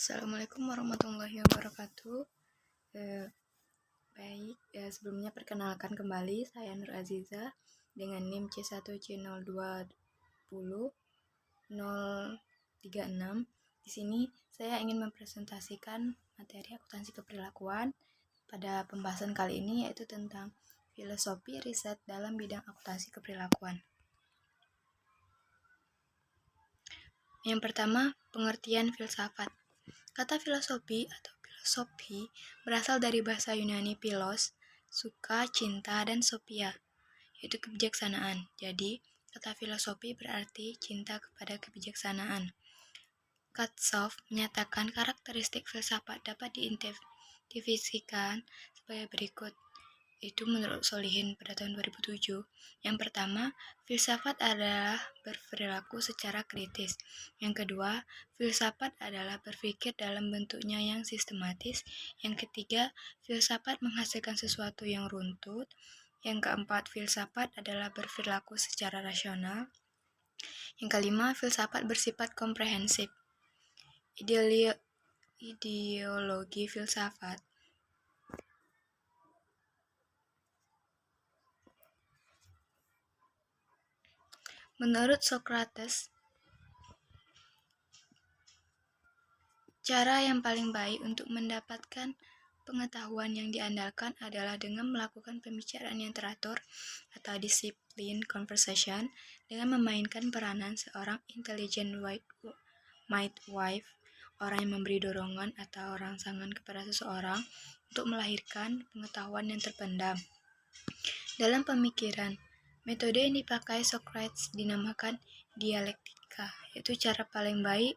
Assalamualaikum warahmatullahi wabarakatuh. Sebelumnya perkenalkan kembali, saya Nur Aziza dengan NIM C1C020036. Di sini saya ingin mempresentasikan materi akuntansi keperilakuan. Pada pembahasan kali ini yaitu tentang filosofi riset dalam bidang akuntansi keperilakuan. Yang pertama, pengertian filsafat. Kata filosofi atau filosofi berasal dari bahasa Yunani philos, suka, cinta, dan sophia, yaitu kebijaksanaan. Jadi, kata filosofi berarti cinta kepada kebijaksanaan. Katsoff menyatakan karakteristik filsafat dapat diidentifikasikan sebagai berikut. Itu menurut Solihin pada tahun 2007. Yang pertama, filsafat adalah berperilaku secara kritis. Yang kedua, filsafat adalah berpikir dalam bentuknya yang sistematis. Yang ketiga, filsafat menghasilkan sesuatu yang runtut. Yang keempat, filsafat adalah berperilaku secara rasional. Yang kelima, filsafat bersifat komprehensif. Ideologi filsafat. Menurut Socrates, cara yang paling baik untuk mendapatkan pengetahuan yang diandalkan adalah dengan melakukan pembicaraan yang teratur atau disiplin conversation dengan memainkan peranan seorang intelligent midwife, orang yang memberi dorongan atau rangsangan kepada seseorang untuk melahirkan pengetahuan yang terpendam. Dalam pemikiran, metode yang dipakai Socrates dinamakan dialektika, yaitu cara paling baik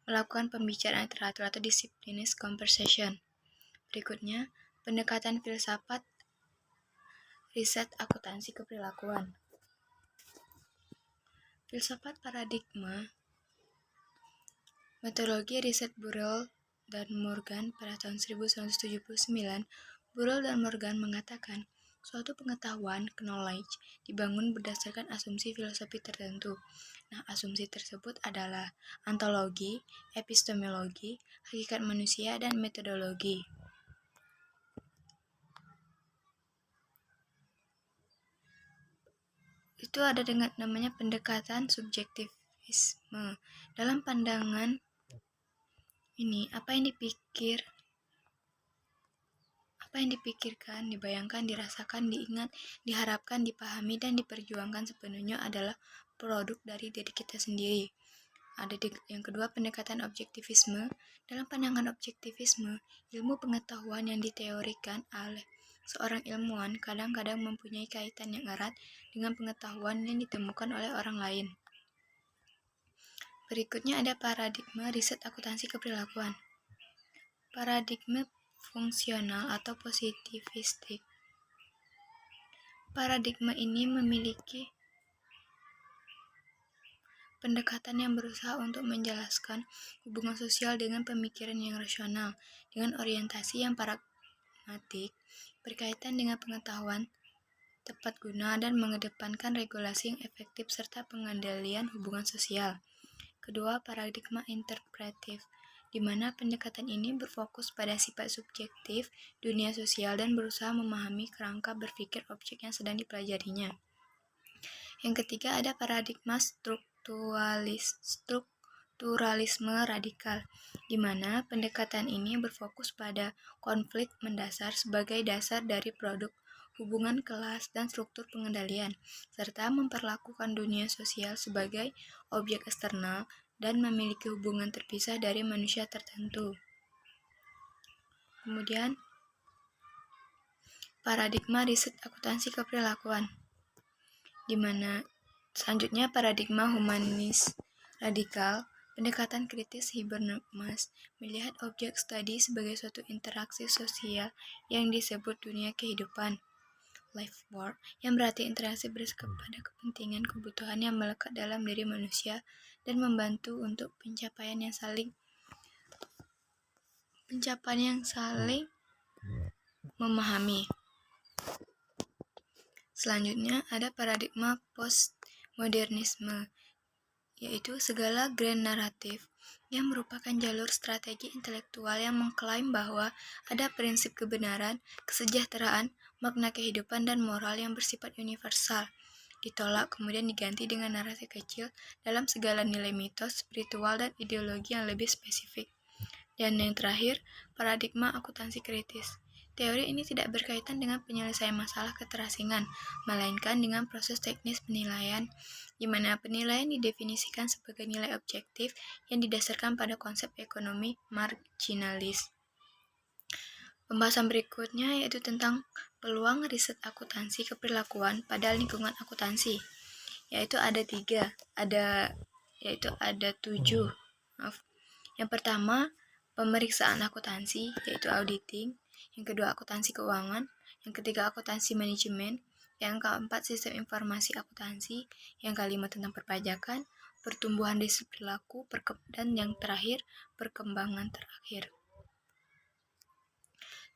melakukan pembicaraan teratur atau disciplined conversation. Berikutnya, pendekatan filsafat riset akuntansi keperilakuan. Filsafat paradigma. Metodologi riset Burrell dan Morgan pada tahun 1979, Burrell dan Morgan mengatakan suatu pengetahuan, knowledge, dibangun berdasarkan asumsi filosofi tertentu. Nah, asumsi tersebut adalah ontologi, epistemologi, hakikat manusia, dan metodologi. Itu ada dengan namanya pendekatan subjektivisme. Dalam pandangan ini, apa yang dipikirkan, dibayangkan, dirasakan, diingat, diharapkan, dipahami, dan diperjuangkan sepenuhnya adalah produk dari diri kita sendiri. Yang kedua, pendekatan objektivisme. Dalam pandangan objektivisme, ilmu pengetahuan yang diteorikan oleh seorang ilmuwan kadang-kadang mempunyai kaitan yang erat dengan pengetahuan yang ditemukan oleh orang lain. Berikutnya ada paradigma riset akuntansi keperilakuan. Paradigma fungsional atau positivistik. Paradigma ini memiliki pendekatan yang berusaha untuk menjelaskan hubungan sosial dengan pemikiran yang rasional, dengan orientasi yang pragmatik, berkaitan dengan pengetahuan tepat guna dan mengedepankan regulasi yang efektif serta pengendalian hubungan sosial. Kedua, paradigma interpretif, di mana pendekatan ini berfokus pada sifat subjektif dunia sosial dan berusaha memahami kerangka berpikir objek yang sedang dipelajarinya. Yang ketiga ada paradigma strukturalisme radikal, di mana pendekatan ini berfokus pada konflik mendasar sebagai dasar dari produk hubungan kelas dan struktur pengendalian, serta memperlakukan dunia sosial sebagai objek eksternal dan memiliki hubungan terpisah dari manusia tertentu. Kemudian, paradigma riset akuntansi keperilakuan, di mana selanjutnya paradigma humanis radikal, pendekatan kritis Habermas melihat objek studi sebagai suatu interaksi sosial yang disebut dunia kehidupan, life work, yang berarti interaksi berdasarkan pada kepentingan kebutuhan yang melekat dalam diri manusia dan membantu untuk pencapaian yang saling memahami. Selanjutnya ada paradigma postmodernisme, yaitu segala grand naratif yang merupakan jalur strategi intelektual yang mengklaim bahwa ada prinsip kebenaran, kesejahteraan, makna kehidupan, dan moral yang bersifat universal. Ditolak kemudian diganti dengan narasi kecil dalam segala nilai mitos, spiritual, dan ideologi yang lebih spesifik. Dan yang terakhir, paradigma akuntansi kritis. Teori ini tidak berkaitan dengan penyelesaian masalah keterasingan, melainkan dengan proses teknis penilaian, di mana penilaian didefinisikan sebagai nilai objektif yang didasarkan pada konsep ekonomi marginalis. Pembahasan berikutnya yaitu tentang peluang riset akuntansi keperilakuan pada lingkungan akuntansi, yaitu ada 7. Yang pertama, pemeriksaan akuntansi, yaitu auditing. Yang kedua, akuntansi keuangan. Yang ketiga, akuntansi manajemen. Yang keempat, sistem informasi akuntansi. Yang kelima, tentang perpajakan, pertumbuhan riset perilaku, dan yang terakhir, perkembangan terakhir.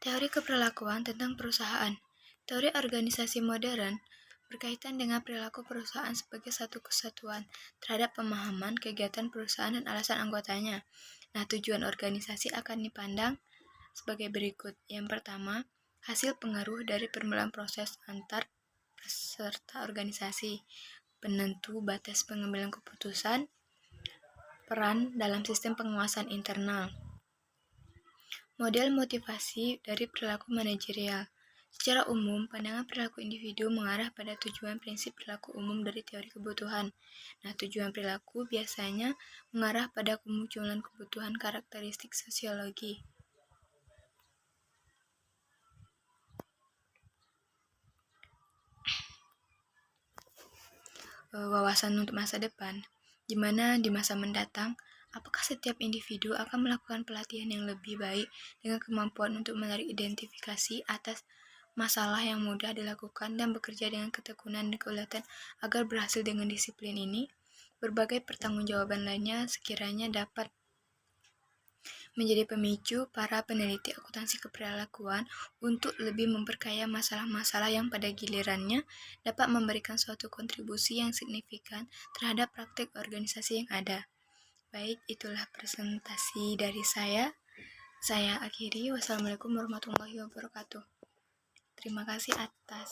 Teori keperilakuan tentang perusahaan. Teori organisasi modern berkaitan dengan perilaku perusahaan sebagai satu kesatuan terhadap pemahaman kegiatan perusahaan dan alasan anggotanya. Nah, tujuan organisasi akan dipandang sebagai berikut. Yang pertama, hasil pengaruh dari permulaan proses antar peserta organisasi, penentu batas pengambilan keputusan, peran dalam sistem pengawasan internal. Model motivasi dari perilaku manajerial. Secara umum, pandangan perilaku individu mengarah pada tujuan prinsip perilaku umum dari teori kebutuhan. Nah, tujuan perilaku biasanya mengarah pada kemunculan kebutuhan karakteristik sosiologi. Wawasan untuk masa depan, di mana di masa mendatang, apakah setiap individu akan melakukan pelatihan yang lebih baik dengan kemampuan untuk menarik identifikasi atas masalah yang mudah dilakukan dan bekerja dengan ketekunan dan keuletan agar berhasil dengan disiplin ini? Berbagai pertanggungjawaban lainnya sekiranya dapat menjadi pemicu para peneliti akuntansi keperilakuan untuk lebih memperkaya masalah-masalah yang pada gilirannya dapat memberikan suatu kontribusi yang signifikan terhadap praktik organisasi yang ada. Baik, itulah presentasi dari saya. Saya akhiri. Wassalamualaikum warahmatullahi wabarakatuh. Terima kasih atas